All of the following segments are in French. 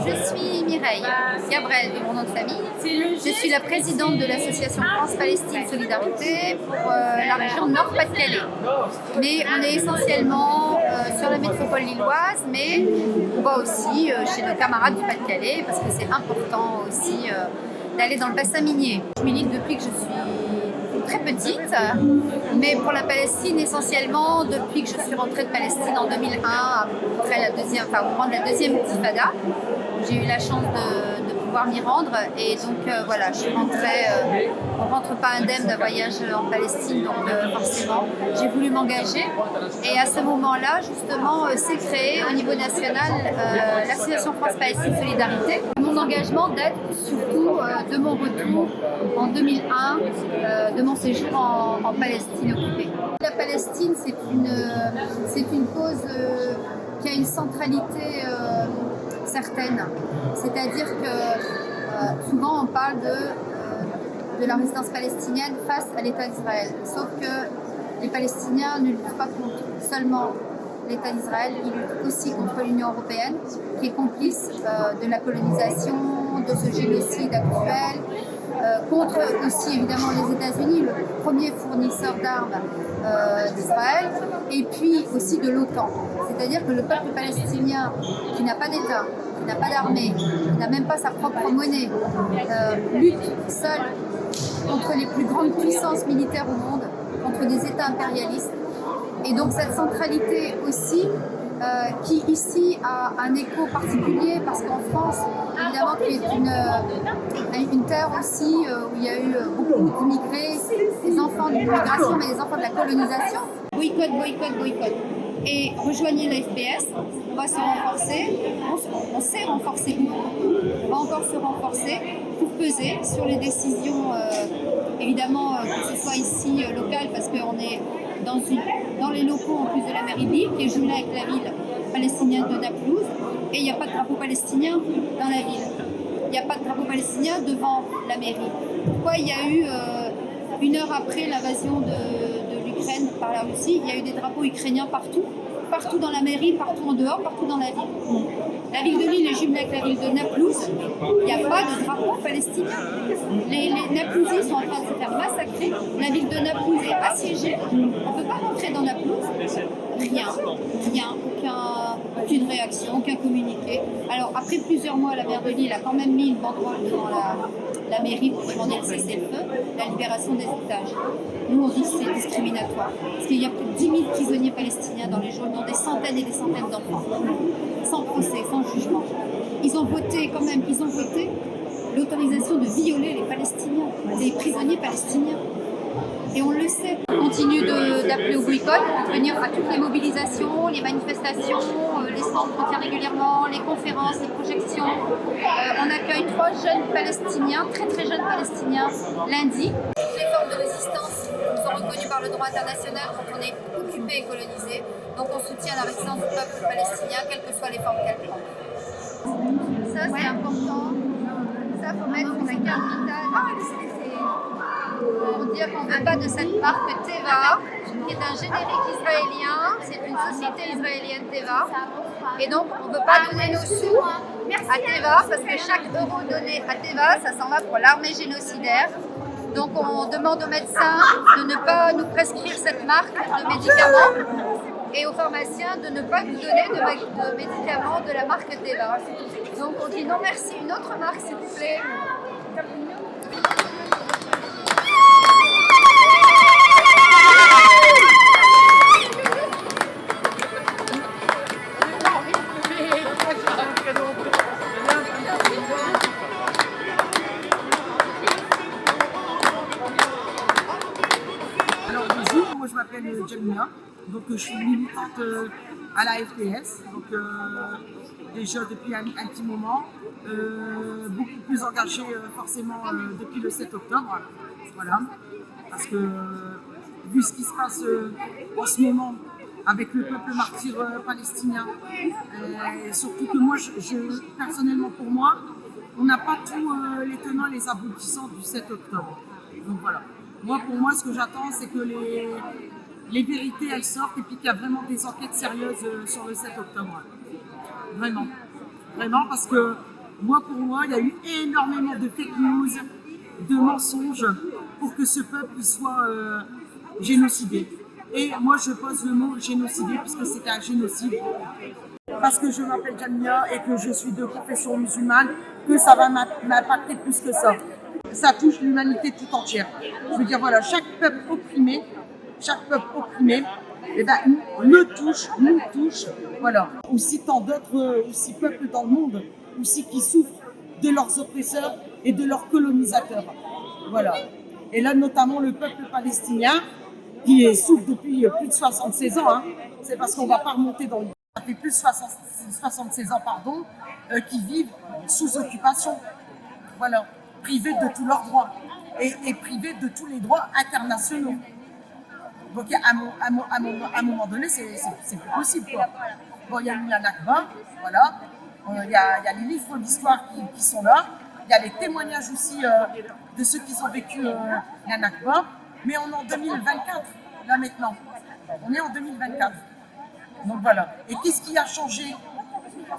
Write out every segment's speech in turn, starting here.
Je suis Mireille Gabrel, de mon nom de famille. Je suis la présidente de l'association France-Palestine Solidarité pour la région Nord-Pas-de-Calais. Mais on est essentiellement sur la métropole lilloise, mais on va aussi chez nos camarades du Pas-de-Calais parce que c'est important aussi d'aller dans le bassin minier. Je milite depuis que je suis très petite, mais pour la Palestine essentiellement depuis que je suis rentrée de Palestine en 2001, après au moment de la deuxième intifada. J'ai eu la chance de pouvoir m'y rendre et donc voilà, je suis rentrée, on ne rentre pas indemne d'un voyage en Palestine, donc forcément j'ai voulu m'engager et à ce moment-là justement s'est créée au niveau national l'association France-Palestine Solidarité. Mon engagement date surtout de mon retour en 2001, de mon séjour en Palestine occupée. La Palestine c'est une cause qui a une centralité certaine, c'est-à-dire que souvent on parle de la résistance palestinienne face à l'État d'Israël, sauf que les Palestiniens ne luttent pas contre seulement l'État d'Israël, ils luttent aussi contre l'Union européenne qui est complice de la colonisation, de ce génocide actuel, contre aussi évidemment les États-Unis, le premier fournisseur d'armes d'Israël, et puis aussi de l'OTAN. C'est-à-dire que le peuple palestinien qui n'a pas d'État, qui n'a pas d'armée, qui n'a même pas sa propre monnaie, lutte seul contre les plus grandes puissances militaires au monde, contre des États impérialistes. Et donc cette centralité aussi, qui ici a un écho particulier, parce qu'en France, évidemment, qui est une terre aussi où il y a eu beaucoup d'immigrés, des enfants de l'immigration, mais des enfants de la colonisation. Boycott, boycott, boycott. Et rejoignez la FPS, on va se renforcer, on s'est renforcé, on va encore se renforcer pour peser sur les décisions, évidemment, que ce soit ici local, parce qu'on est dans les locaux en plus de la mairie de Lille, qui est jumelée avec la ville palestinienne de Naplouse, et il n'y a pas de drapeau palestinien dans la ville. Il n'y a pas de drapeau palestinien devant la mairie. Pourquoi il y a eu, une heure après l'invasion de l'Ukraine par la Russie, il y a eu des drapeaux ukrainiens partout dans la mairie, partout en dehors, partout dans la ville. La ville de Lille est jumelée avec la ville de Naplouse, il n'y a pas de drapeau palestinien. Les Naplouzis sont en train de se faire massacrer, la ville de Naplouse est assiégée, on ne peut pas rentrer dans Naplouse, rien, aucune réaction, aucun communiqué. Alors après plusieurs mois, la maire de Lille a quand même mis une banderole devant la mairie pour demander le cessez-le-feu, la libération des otages. Nous on dit que c'est discriminatoire, parce qu'il y a plus de 10 000 prisonniers palestiniens dans les geôles, dont des centaines et des centaines d'enfants, sans procès, sans jugement. Ils ont voté l'autorisation de violer les Palestiniens, les prisonniers palestiniens. Et on le sait. On continue d'appeler au boycott, de venir à toutes les mobilisations, les manifestations, les stands qu'on tient régulièrement, les conférences, les projections. On accueille 3 jeunes Palestiniens, très très jeunes Palestiniens, lundi. Les formes de résistance sont reconnues par le droit international quand on est occupé et colonisé. Donc on soutient la résistance du peuple palestinien, quelles que soient les formes qu'elle prend. Ça c'est important. Ça faut mettre sur la carte vitale. Pour dire qu'on ne veut pas de cette marque Teva, qui est un générique israélien, c'est une société israélienne Teva. Et donc on ne veut pas donner nos sous à Teva, parce que chaque euro donné à Teva, ça s'en va pour l'armée génocidaire. Donc on demande aux médecins de ne pas nous prescrire cette marque de médicaments et aux pharmaciens de ne pas nous donner de médicaments de la marque Teva. Donc on dit non merci, une autre marque s'il vous plaît. m'appelle Jamila, donc je suis militante à la FPS, donc déjà depuis un petit moment, beaucoup plus engagée forcément depuis le 7 octobre, voilà, parce que vu ce qui se passe en ce moment avec le peuple martyr palestinien, et surtout que moi, personnellement pour moi, on n'a pas tous les tenants et les aboutissants du 7 octobre. Donc voilà. Moi, pour moi, ce que j'attends, c'est que les vérités, elles sortent et puis qu'il y a vraiment des enquêtes sérieuses sur le 7 octobre. Vraiment. Vraiment, parce que pour moi, il y a eu énormément de fake news, de mensonges pour que ce peuple soit génocidé. Et moi, je pose le mot génocidé puisque c'est un génocide. Parce que je m'appelle Jamia et que je suis de confession musulmane, que ça va m'impacter plus que ça. Ça touche l'humanité tout entière. Je veux dire, voilà, chaque peuple opprimé, eh ben, nous touche, voilà. Aussi tant d'autres aussi peuples dans le monde, aussi qui souffrent de leurs oppresseurs et de leurs colonisateurs. Voilà. Et là, notamment le peuple palestinien, qui souffre depuis plus de 76 ans. Hein. C'est parce qu'on ne va pas remonter dans le... Ça fait plus de 76 ans, qui vivent sous occupation. Voilà. Privés de tous leurs droits. Et privés de tous les droits internationaux. Donc à un moment donné, c'est plus possible. Quoi. Bon, il y a eu la Nakba, voilà. Il y a les livres d'histoire qui sont là. Il y a les témoignages aussi de ceux qui ont vécu la Nakba. Mais on est en 2024, là maintenant. On est en 2024. Donc voilà. Et qu'est-ce qui a changé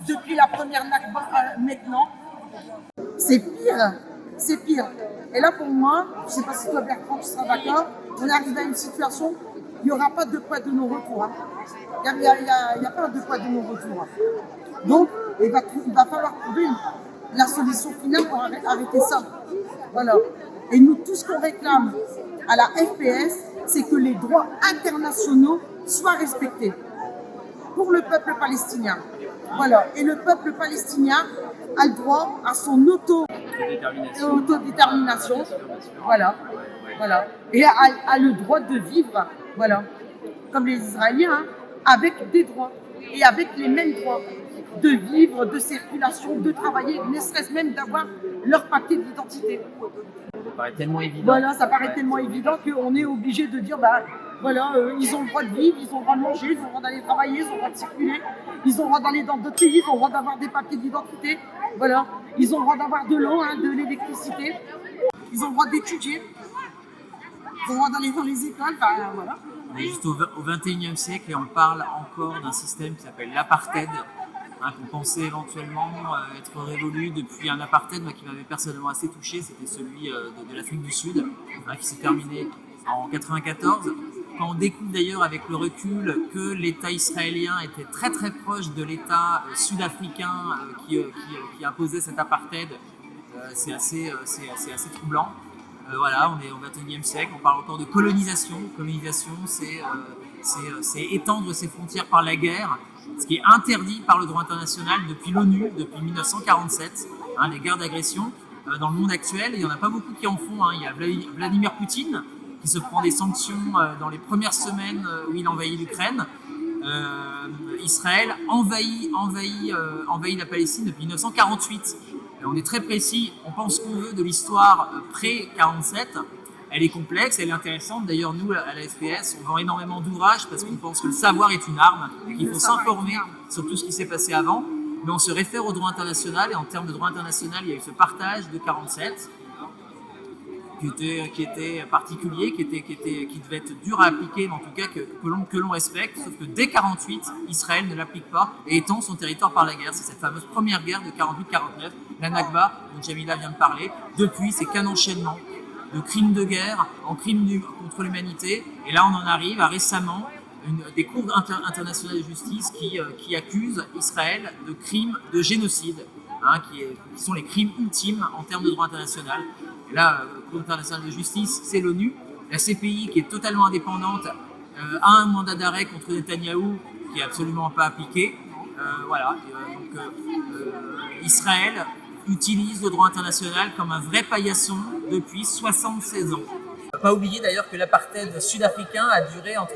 depuis la première Nakba maintenant? C'est pire. C'est pire. Et là pour moi, je ne sais pas si toi Bertrand tu seras d'accord, on arrive à une situation où il n'y aura pas de poids de nos retours. Hein. Il n'y a pas de poids de nos retours. Donc il va falloir trouver la solution finale pour arrêter ça. Voilà. Et nous, tout ce qu'on réclame à la FPS, c'est que les droits internationaux soient respectés pour le peuple palestinien. Voilà. Et le peuple palestinien a le droit à son autodétermination. Voilà. Voilà. Et a le droit de vivre, voilà, comme les Israéliens, hein, avec des droits et avec les mêmes droits de vivre, de circulation, de travailler, ne serait-ce même d'avoir leur papier d'identité. Ça paraît tellement évident. Voilà, ça paraît tellement évident qu'on est obligé de dire, voilà, ils ont le droit de vivre, ils ont le droit de manger, ils ont le droit d'aller travailler, ils ont le droit de circuler, ils ont le droit d'aller dans d'autres pays, ils ont le droit d'avoir des papiers d'identité, voilà, ils ont le droit d'avoir de l'eau, hein, de l'électricité, ils ont le droit d'étudier, ils ont le droit d'aller dans les écoles, voilà. On est juste au XXIe siècle et on parle encore d'un système qui s'appelle l'apartheid, hein, qu'on pensait éventuellement être révolu depuis un apartheid qui m'avait personnellement assez touché, c'était celui de l'Afrique du Sud, hein, qui s'est terminé en 1994. Quand on découvre d'ailleurs avec le recul que l'État israélien était très très proche de l'État sud-africain qui imposait cet apartheid, c'est assez troublant. Voilà, on est au XXIe siècle, on parle encore de colonisation. Colonisation, c'est étendre ses frontières par la guerre, ce qui est interdit par le droit international depuis l'ONU, depuis 1947, hein, les guerres d'agression. Dans le monde actuel, il n'y en a pas beaucoup qui en font. Hein. Il y a Vladimir Poutine qui se prend des sanctions dans les premières semaines où il envahit l'Ukraine. Israël envahit la Palestine depuis 1948. On est très précis, on pense qu'on veut de l'histoire pré-47. Elle est complexe, elle est intéressante. D'ailleurs, nous, à la FPS, on vend énormément d'ouvrages parce qu'on pense que le savoir est une arme, qu'il faut s'informer sur tout ce qui s'est passé avant. Mais on se réfère au droit international, et en termes de droit international, il y a eu ce partage de 47 qui était particulier, qui devait être dur à appliquer, mais en tout cas que l'on respecte, sauf que dès 48, Israël ne l'applique pas et étend son territoire par la guerre. C'est cette fameuse première guerre de 48-49, la Nakba, dont Jamila vient de parler. Depuis, c'est qu'un enchaînement de crimes de guerre en crimes contre l'humanité, et là on en arrive à récemment des cours internationales de justice qui accusent Israël de crimes de génocide, hein, qui sont les crimes ultimes en termes de droit international. Et là, le Cour international de justice, c'est l'ONU. La CPI, qui est totalement indépendante, a un mandat d'arrêt contre Netanyahou qui n'est absolument pas appliqué. Voilà. Israël utilise le droit international comme un vrai paillasson depuis 76 ans. pas oublier d'ailleurs que l'apartheid sud-africain a duré entre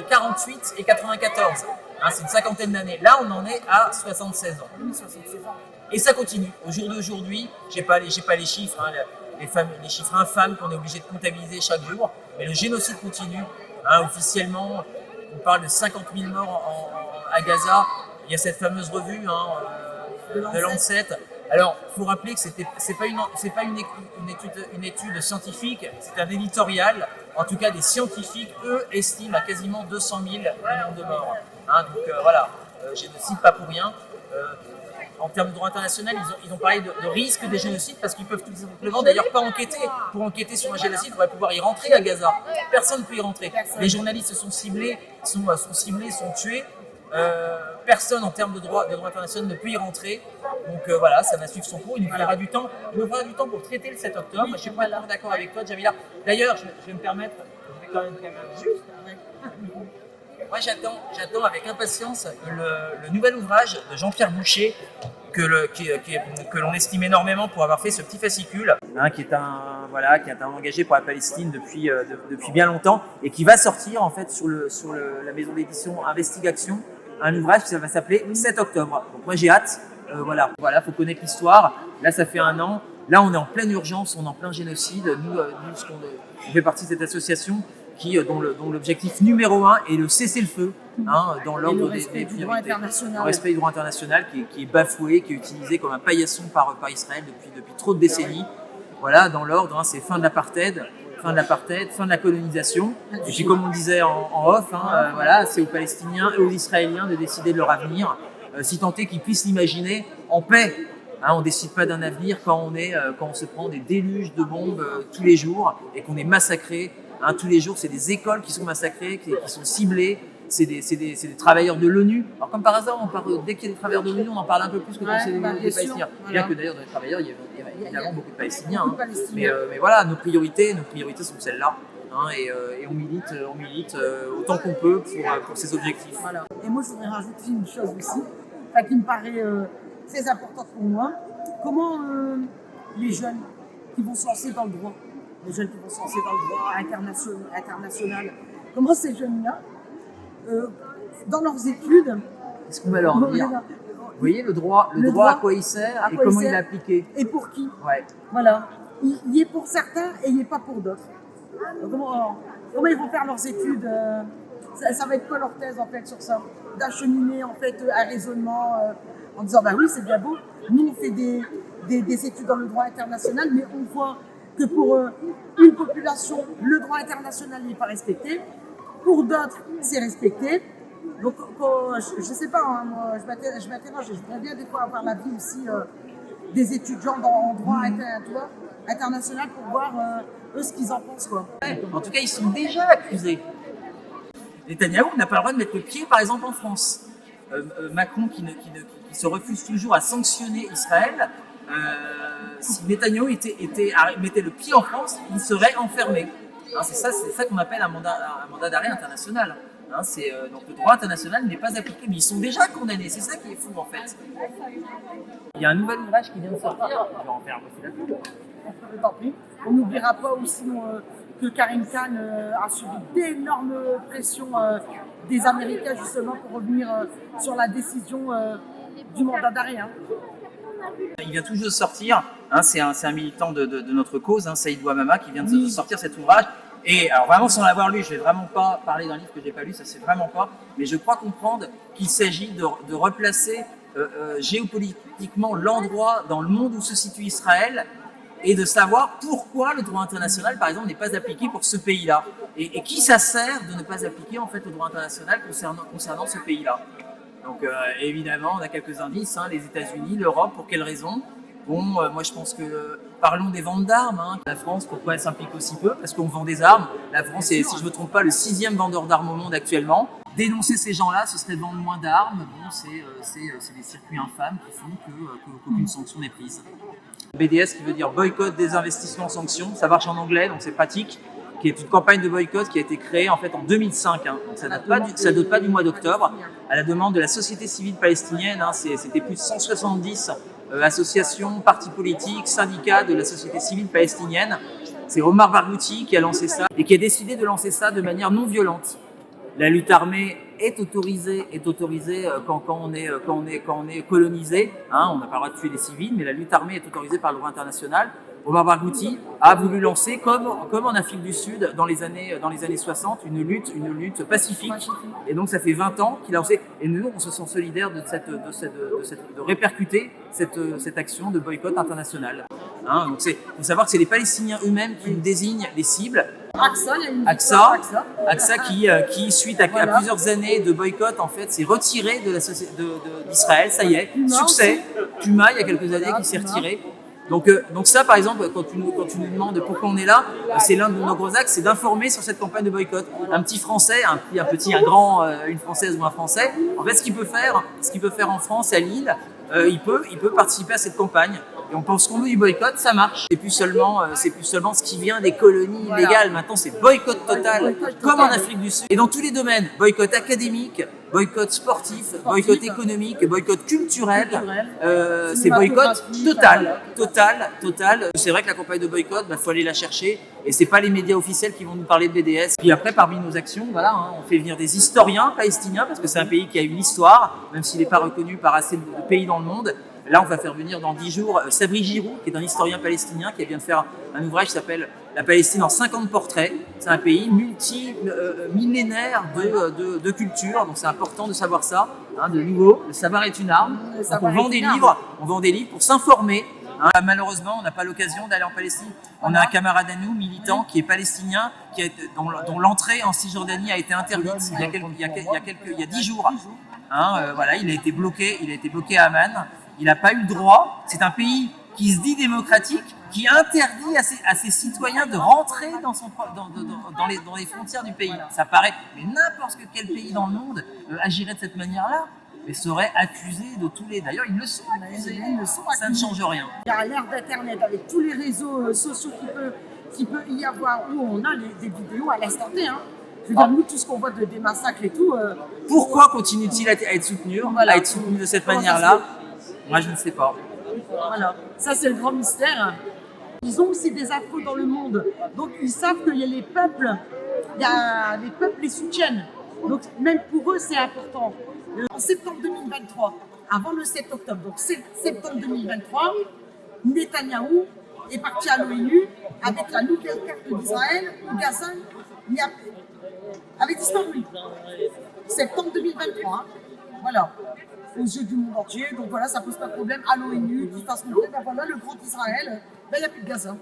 48 et 94. Hein, c'est une cinquantaine d'années. Là, on en est à 76 ans. Oui, 76 ans. Et ça continue. Au jour d'aujourd'hui, j'ai pas les chiffres, hein, les chiffres infâmes qu'on est obligé de comptabiliser chaque jour, mais le génocide continue. Hein, officiellement, on parle de 50 000 morts à Gaza. Il y a cette fameuse revue de Lancet. Alors, il faut rappeler que c'est pas une étude scientifique, c'est un éditorial. En tout cas, des scientifiques, eux, estiment à quasiment 200 000 millions de morts. Hein, donc voilà, génocide pas pour rien. En termes de droit international, ils ont parlé de risque des génocides parce qu'ils peuvent tout simplement d'ailleurs pas enquêter. Pour enquêter sur un génocide, il faudrait pouvoir y rentrer à Gaza. Personne ne peut y rentrer. Les journalistes sont ciblés, sont tués. Personne en termes de droit international ne peut y rentrer. Donc voilà, ça va suivre son cours. Il nous faudra du temps. Pour traiter le 7 octobre. Je suis pas d'accord avec toi, Jamila. D'ailleurs, je vais me permettre, je vais quand même juste. Moi, j'attends avec impatience le nouvel ouvrage de Jean-Pierre Boucher que l'on estime énormément pour avoir fait ce petit fascicule, hein, qui est un engagé pour la Palestine depuis bien longtemps et qui va sortir en fait sur la maison d'édition Investigation, un ouvrage qui va s'appeler 7 octobre. Donc moi j'ai hâte. Voilà, faut connaître l'histoire. Là, ça fait 1 an. Là, on est en pleine urgence, on est en plein génocide. Nous, on fait partie de cette association dont l'objectif numéro 1 est le cessez-le-feu, hein, dans l'ordre des priorités. Le respect du droit international qui est bafoué, qui est utilisé comme un paillasson par Israël depuis trop de décennies. Voilà, dans l'ordre, hein, c'est fin de l'apartheid, fin de la colonisation. Et puis comme on disait en off, hein, voilà, c'est aux Palestiniens et aux Israéliens de décider de leur avenir, si tant est qu'ils puissent l'imaginer en paix. Hein, on ne décide pas d'un avenir quand on se prend des déluges de bombes tous les jours et qu'on est massacré. Hein, tous les jours, c'est des écoles qui sont massacrées, qui sont ciblées. C'est des travailleurs de l'ONU. Alors comme par hasard, dès qu'il y a des travailleurs de l'ONU, on en parle un peu plus que quand c'est des Palestiniens. Bien que d'ailleurs dans les travailleurs, il y a évidemment beaucoup de Palestiniens. Hein. Mais voilà, nos priorités sont celles-là. Hein, et on milite autant qu'on peut pour ces objectifs. Voilà. Et moi, je voudrais rajouter une chose aussi, qui me paraît très importante pour moi. Comment les jeunes qui vont se lancer dans le droit, international, comment ces jeunes-là, dans leurs études, est-ce qu'on va leur dire, vous voyez le droit à quoi il sert et comment il est appliqué. Et pour qui. Ouais. Voilà. Il y est pour certains et il n'y est pas pour d'autres. Comment ils vont faire leurs études, ça va être quoi leur thèse en fait sur ça, d'acheminer en fait un raisonnement en disant bah oui c'est bien beau, nous on fait des études dans le droit international mais on voit que pour une population le droit international n'est pas respecté, pour d'autres c'est respecté. Donc je sais pas, hein, moi, je m'interroge, je voudrais bien des fois avoir l'avis aussi des étudiants en droit international pour voir eux ce qu'ils en pensent quoi. En tout cas, ils sont déjà accusés. Netanyahou n'a pas le droit de mettre le pied, par exemple, en France. Macron qui se refuse toujours à sanctionner Israël. Si Netanyahou mettait le pied en France, il serait enfermé. Hein, c'est ça qu'on appelle un mandat d'arrêt international. Hein, donc le droit international n'est pas appliqué, mais ils sont déjà condamnés. C'est ça qui est fou en fait. Il y a un nouvel ouvrage qui vient de sortir. Je vais en faire aussi la pub. On n'oubliera pas aussi que Karim Khan a subi d'énormes pressions des Américains justement pour revenir sur la décision du mandat d'arrêt. Hein. Il vient tout juste de sortir, hein, c'est un militant de notre cause, hein, Saïd Bouamama, qui vient de sortir cet ouvrage. Et alors vraiment sans l'avoir lu, je ne vais vraiment pas parler d'un livre que je n'ai pas lu, ça c'est vraiment pas, mais je crois comprendre qu'il s'agit de replacer géopolitiquement l'endroit dans le monde où se situe Israël et de savoir pourquoi le droit international, par exemple, n'est pas appliqué pour ce pays-là. Et qui ça sert de ne pas appliquer en fait le droit international concernant ce pays-là. Donc évidemment, on a quelques indices, hein, les États-Unis, l'Europe, pour quelles raisons? Bon, moi je pense que parlons des ventes d'armes. Hein. La France, pourquoi elle s'implique aussi peu? Parce qu'on vend des armes. La France est, si je ne me trompe pas, le 6e vendeur d'armes au monde actuellement. Dénoncer ces gens-là, ce serait vendre moins d'armes. Bon, c'est des circuits infâmes qui font qu'aucune sanction n'est prise. BDS qui veut dire boycott, désinvestissement, sanctions. Ça marche en anglais, donc c'est pratique. Qui est une campagne de boycott qui a été créée en fait en 2005. Hein. Donc ça date pas du mois d'octobre. À la demande de la société civile palestinienne, hein, c'était plus de 170 associations, partis politiques, syndicats de la société civile palestinienne C'est Omar Barghouti qui a lancé ça et qui a décidé de lancer ça de manière non violente. La lutte armée est autorisée quand on est colonisé. Hein, on n'a pas le droit de tuer des civils, mais la lutte armée est autorisée par le droit international. Omar Barghouti a voulu lancer, comme en Afrique du Sud dans les années 60, une lutte pacifique. Et donc ça fait 20 ans qu'il a lancé. Et nous, on se sent solidaires de répercuter cette action de boycott international. Hein, donc faut savoir que c'est les Palestiniens eux-mêmes qui désignent les cibles. AXA qui suite à plusieurs années de boycott, en fait, s'est retiré d'Israël. Ça y est, succès. Puma, il y a quelques années, qui s'est retiré. Donc ça, par exemple, quand tu nous demandes pourquoi on est là, c'est l'un de nos gros axes, c'est d'informer sur cette campagne de boycott. Un petit Français, un grand, une Française ou un Français, en fait, ce qu'il peut faire en France, à Lille, il peut participer à cette campagne. Et on pense qu'on veut du boycott, ça marche. C'est plus seulement ce qui vient des colonies illégales. Maintenant, c'est boycott total, comme en Afrique du Sud. Et dans tous les domaines, boycott académique, boycott sportif, boycott économique, boycott culturel, c'est boycott total. C'est vrai que la campagne de boycott, faut aller la chercher. Et c'est pas les médias officiels qui vont nous parler de BDS. Puis après, parmi nos actions, on fait venir des historiens palestiniens, parce que c'est un pays qui a une histoire, même s'il n'est pas reconnu par assez de pays dans le monde. Là, on va faire venir dans 10 jours Sabri Giroux, qui est un historien palestinien, qui vient de faire un ouvrage qui s'appelle La Palestine en 50 portraits. C'est un pays multimillénaire de culture, donc c'est important de savoir ça. Hein, de nouveau, le savoir est une arme. Donc on vend des livres pour s'informer. Hein, malheureusement, on n'a pas l'occasion d'aller en Palestine. On a un camarade à nous, militant, qui est palestinien, dont l'entrée en Cisjordanie a été interdite il y a 10 jours. Hein, il a été bloqué à Amman. Il n'a pas eu le droit. C'est un pays qui se dit démocratique, qui interdit à ses citoyens de rentrer dans les frontières du pays. Ça paraît, mais n'importe quel pays dans le monde agirait de cette manière-là, mais serait accusé de tous les... D'ailleurs, ils le sont accusés. Ça ne change rien. Il y a l'ère d'Internet avec tous les réseaux sociaux qui peut y avoir, où on a des vidéos à l'instant T. Hein. Je veux dire, nous, tout ce qu'on voit des massacres et tout... Pourquoi continue-t-il à être soutenu de cette manière-là? Moi, je ne sais pas. Voilà, ça c'est le grand mystère. Ils ont aussi des infos dans le monde, donc ils savent qu'il y a les peuples, les soutiennent. Donc même pour eux c'est important. En septembre 2023, avant le 7 octobre, donc septembre 2023, Netanyahou est parti à l'ONU avec la nouvelle carte d'Israël où Gaza avait disparu. Septembre 2023, hein. Voilà. Aux yeux du monde entier, donc voilà, ça pose pas de problème à l'ONU, qui fasse montrer, le grand Israël, il n'y a plus de Gaza.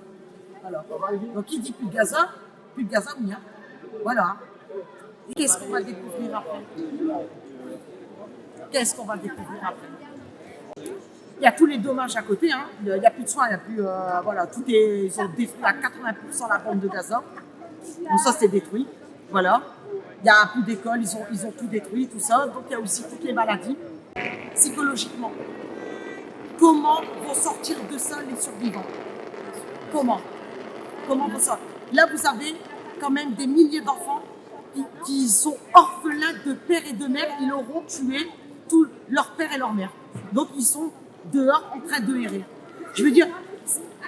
Voilà. Donc qui dit plus de Gaza, oui, hein. Voilà. Et qu'est-ce qu'on va découvrir après? Il y a tous les dommages à côté, hein. Il n'y a plus de soins, il n'y a plus, ils ont détruit à 80% la bande de Gaza. Donc ça c'est détruit, voilà. Il n'y a plus d'école, ils ont tout détruit, tout ça. Donc il y a aussi toutes les maladies. Psychologiquement, comment vont sortir de ça les survivants? Comment vont sortir? Là, vous avez quand même des milliers d'enfants qui sont orphelins de père et de mère. Ils auront tué tous leur père et leur mère. Donc, ils sont dehors en train de errer. Je veux dire,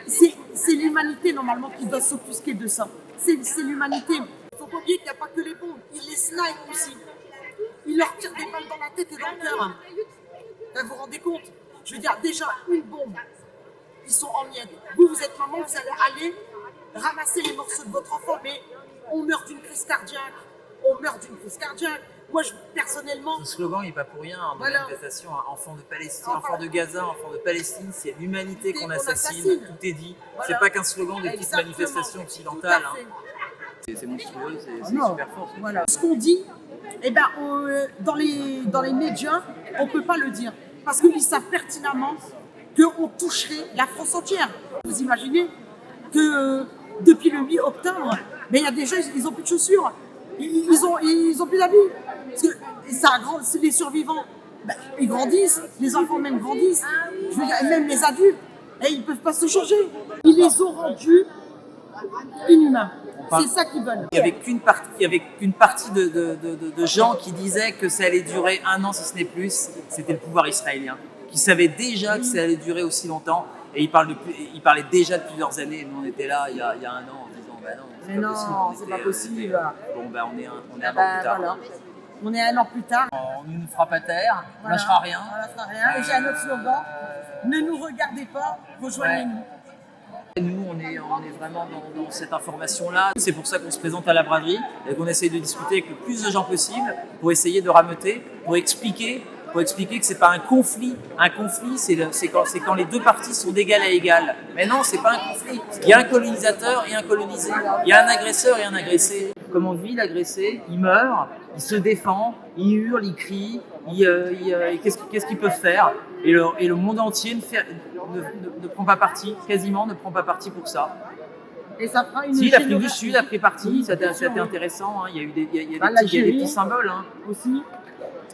c'est l'humanité normalement qui doit s'offusquer de ça. C'est l'humanité. Il ne faut pas oublier qu'il n'y a pas que les bombes. Ils les snipent aussi. Ils leur tirent des balles dans la tête et dans le cœur. Vous vous rendez compte? Je veux dire, déjà, une bombe, ils sont en miettes. Vous êtes maman, vous allez aller ramasser les morceaux de votre enfant, mais on meurt d'une crise cardiaque. Moi, personnellement... Ce slogan n'est pas pour rien, en manifestation, enfant de Palestine, enfant de Gaza, enfant de Palestine, c'est l'humanité qu'on assassine, tout est dit. Voilà. C'est pas qu'un slogan de petite manifestation occidentale. Hein. C'est monstrueux, c'est super fort. Voilà. Ce qu'on dit, dans les médias, on ne peut pas le dire. Parce qu'ils savent pertinemment qu'on toucherait la France entière. Vous imaginez que depuis le 8 octobre, il y a des gens, ils n'ont plus de chaussures. Ils ont plus d'habits. Parce que les survivants, ils grandissent, les enfants même grandissent. Je veux dire, même les adultes, ils ne peuvent pas se changer. Ils les ont rendus inhumains. C'est ça qu'ils veulent. Il n'y avait qu'une partie de gens qui disaient que ça allait durer 1 an, si ce n'est plus. C'était le pouvoir israélien, qui savait déjà que ça allait durer aussi longtemps. Et il parlait déjà de plusieurs années. Nous, on était là il y a un an en disant bah non, mais non, c'est pas possible. Bon, ben on est un an plus tard. Voilà. On est un an plus tard. On ne nous frappe à terre, on Voilà. lâchera rien. On lâchera rien. Et j'ai un autre slogan, ne nous regardez pas, rejoignez-nous. Nous, on est vraiment dans cette information-là. C'est pour ça qu'on se présente à la braderie et qu'on essaye de discuter avec le plus de gens possible pour essayer de rameuter, pour expliquer que c'est pas un conflit. Un conflit, c'est quand les deux parties sont d'égal à égal. Mais non, c'est pas un conflit. Il y a un colonisateur et un colonisé. Il y a un agresseur et un agressé. Comment vit l'agressé? Il meurt, il se défend, il hurle, il crie. Qu'est-ce qu'ils peuvent faire? Et le monde entier ne prend pas parti, quasiment ne prend pas parti pour ça. Et ça fera une si, l'Afrique du Sud a pris parti, ça a été intéressant. Hein. Il y a eu des petits symboles. Hein. Aussi.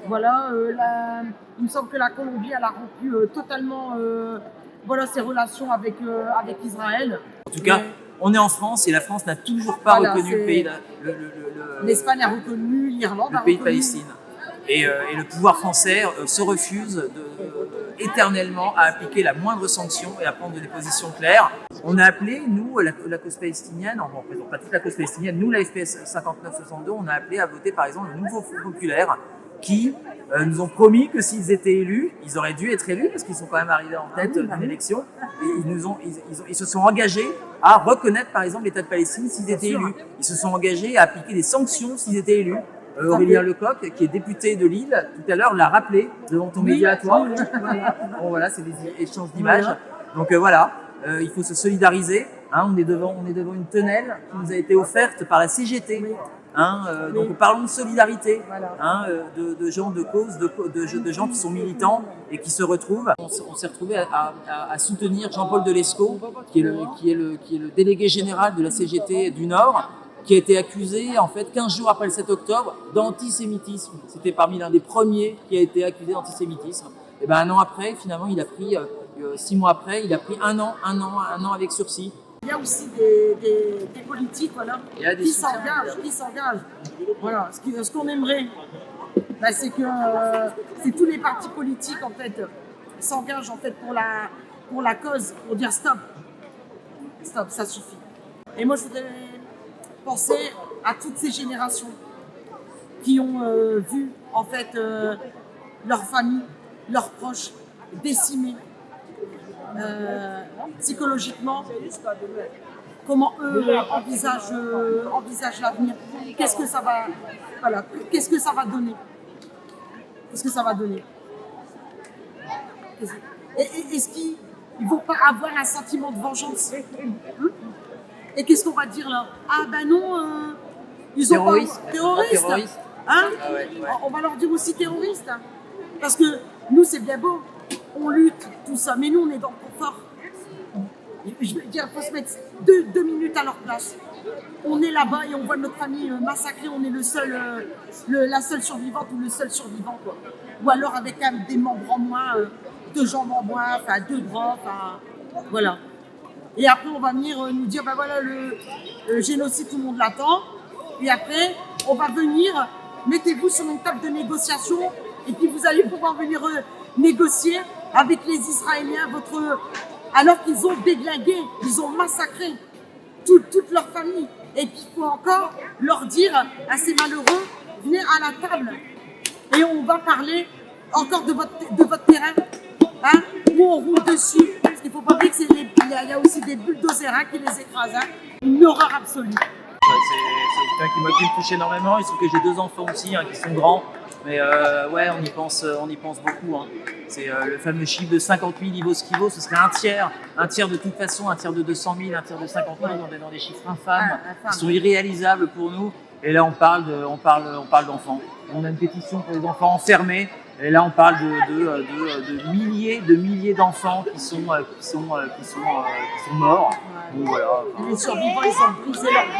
Voilà, il me semble que la Colombie elle a rompu totalement ses relations avec Israël. En tout cas, on est en France et la France n'a toujours pas reconnu le pays. L'Espagne a reconnu, l'Irlande a reconnu. Le pays de Palestine. Et le pouvoir français se refuse éternellement à appliquer la moindre sanction et à prendre des positions claires. On a appelé, nous, la cause palestinienne, on ne représente pas toute la cause palestinienne, nous, la FPS 59-62, on a appelé à voter par exemple le nouveau Front populaire qui nous ont promis que s'ils étaient élus, ils auraient dû être élus parce qu'ils sont quand même arrivés en tête d'une élection, et ils se sont engagés à reconnaître par exemple l'État de Palestine s'ils étaient élus. Ils se sont engagés à appliquer des sanctions s'ils étaient élus. Aurélien Lecoq, qui est député de Lille, tout à l'heure l'a rappelé devant ton média à toi. Bon, voilà, c'est des échanges d'images. Donc voilà, il faut se solidariser. Hein, on est devant une tonnelle qui nous a été offerte par la CGT. Hein, donc parlons de solidarité, hein, de gens de cause, de gens qui sont militants et qui se retrouvent. On s'est retrouvé à soutenir Jean-Paul Delesco, qui est le délégué général de la CGT du Nord, qui a été accusé, en fait, 15 jours après le 7 octobre, d'antisémitisme. C'était parmi l'un des premiers qui a été accusé d'antisémitisme. Et ben un an après, finalement, il a pris 6 mois après, il a pris un an avec sursis. Il y a aussi des politiques, voilà, qui s'engagent. Voilà, ce qu'on aimerait, c'est que tous les partis politiques en fait s'engagent en fait pour la cause, pour dire stop, ça suffit. Et moi je voudrais penser à toutes ces générations qui ont vu en fait leur famille, leurs proches décimés psychologiquement, comment eux envisagent l'avenir, qu'est-ce que ça va donner, est-ce qu'ils ne vont pas avoir un sentiment de vengeance? Et qu'est-ce qu'on va dire là? Ah ben non, ils ont terroristes. Hein? Ah ouais. On va leur dire aussi terroristes, hein. Parce que nous c'est bien beau, on lutte, tout ça, mais nous on est dans le confort. Je veux dire, il faut se mettre deux minutes à leur place. On est là-bas et on voit notre famille massacrée, on est la seule survivante ou le seul survivant, quoi. Ou alors avec des membres en moins, 2 jambes en moins, 2 bras, voilà. Et après on va venir nous dire, ben voilà, le génocide, tout le monde l'attend. Et après, on va venir, mettez-vous sur une table de négociation et puis vous allez pouvoir venir négocier avec les Israéliens alors qu'ils ont déglingué, ils ont massacré toute leur famille. Et qu'il faut encore leur dire à ces malheureux, venez à la table et on va parler encore de votre terrain, hein, où on roule dessus. Parce qu'il ne faut pas oublier qu'il y a aussi des bulldozers qui les écrasent. Hein. Une horreur absolue. C'est un qui me touche énormément. Il se trouve que j'ai 2 enfants aussi qui sont grands. Mais ouais, on y pense beaucoup. Hein. C'est le fameux chiffre de 50 000 Ivo Schivo, ce serait un tiers de toute façon, un tiers de 200 000, un tiers de 50 000, on est dans des chiffres infâmes, qui sont irréalisables pour nous. Et là, on parle d'enfants. On a une pétition pour les enfants enfermés. Et là, on parle de milliers d'enfants qui sont morts. Donc, voilà. Les survivants, ils ont brisé leur vie.